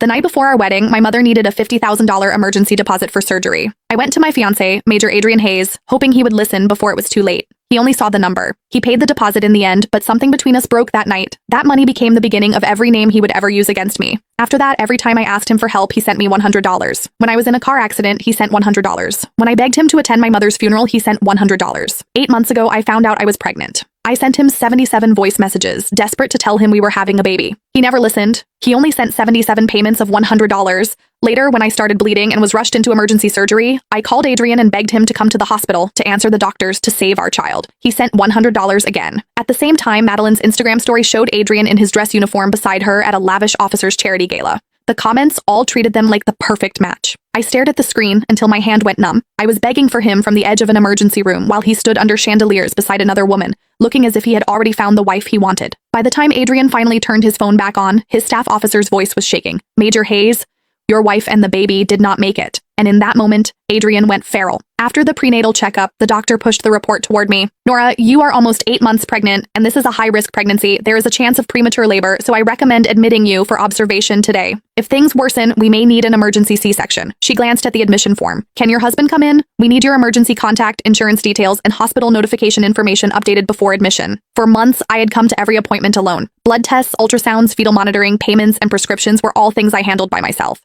The night before our wedding, my mother needed a $50,000 emergency deposit for surgery. I went to my fiancé, Major Adrian Hayes, hoping he would listen before it was too late. He only saw the number. He paid the deposit in the end, but something between us broke that night. That money became the beginning of every name he would ever use against me. After that, every time I asked him for help, he sent me $100. When I was in a car accident, he sent $100. When I begged him to attend my mother's funeral, he sent $100. 8 months ago, I found out I was pregnant. I sent him 77 voice messages, desperate to tell him we were having a baby. He never listened. He only sent 77 payments of $100. Later, when I started bleeding and was rushed into emergency surgery, I called Adrian and begged him to come to the hospital to answer the doctors to save our child. He sent $100 again. At the same time, Madeline's Instagram story showed Adrian in his dress uniform beside her at a lavish officers' charity gala. The comments all treated them like the perfect match. I stared at the screen until my hand went numb. I was begging for him from the edge of an emergency room while he stood under chandeliers beside another woman, looking as if he had already found the wife he wanted. By the time Adrian finally turned his phone back on, his staff officer's voice was shaking. "Major Hayes, your wife and the baby did not make it." And in that moment, Adrian went feral. After the prenatal checkup, the doctor pushed the report toward me. "Nora, you are almost 8 months pregnant, and this is a high-risk pregnancy. There is a chance of premature labor, so I recommend admitting you for observation today. If things worsen, we may need an emergency C-section." She glanced at the admission form. "Can your husband come in? We need your emergency contact, insurance details, and hospital notification information updated before admission." For months, I had come to every appointment alone. Blood tests, ultrasounds, fetal monitoring, payments, and prescriptions were all things I handled by myself.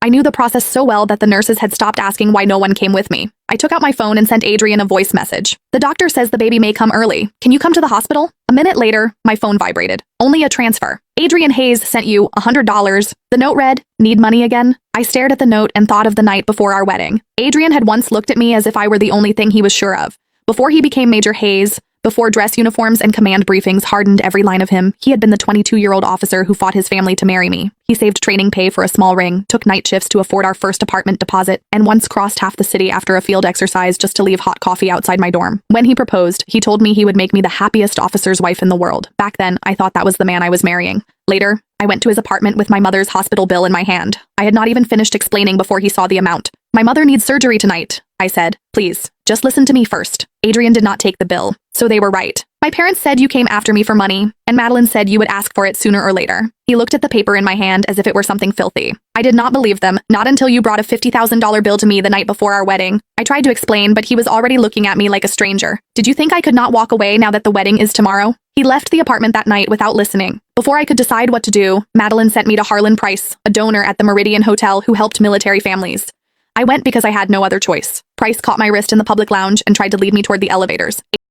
I knew the process so well that the nurses had stopped asking why no one came with me. I took out my phone and sent Adrian a voice message. "The doctor says the baby may come early. Can you come to the hospital?" A minute later, my phone vibrated. "Only a transfer. Adrian Hayes sent you $100. The note read, 'Need money again?'" I stared at the note and thought of the night before our wedding. Adrian had once looked at me as if I were the only thing he was sure of. Before he became Major Hayes, before dress uniforms and command briefings hardened every line of him, he had been the 22-year-old officer who fought his family to marry me. He saved training pay for a small ring, took night shifts to afford our first apartment deposit, and once crossed half the city after a field exercise just to leave hot coffee outside my dorm. When he proposed, he told me he would make me the happiest officer's wife in the world. Back then, I thought that was the man I was marrying. Later, I went to his apartment with my mother's hospital bill in my hand. I had not even finished explaining before he saw the amount. "My mother needs surgery tonight," I said. "Please, just listen to me first." Adrian did not take the bill, so they were right. "My parents said you came after me for money, and Madeline said you would ask for it sooner or later." He looked at the paper in my hand as if it were something filthy. "I did not believe them, not until you brought a $50,000 bill to me the night before our wedding." I tried to explain, but he was already looking at me like a stranger. "Did you think I could not walk away now that the wedding is tomorrow?" He left the apartment that night without listening. Before I could decide what to do, Madeline sent me to Harlan Price, a donor at the Meridian Hotel who helped military families. I went because I had no other choice. Price caught my wrist in the public lounge and tried to lead me toward the elevators.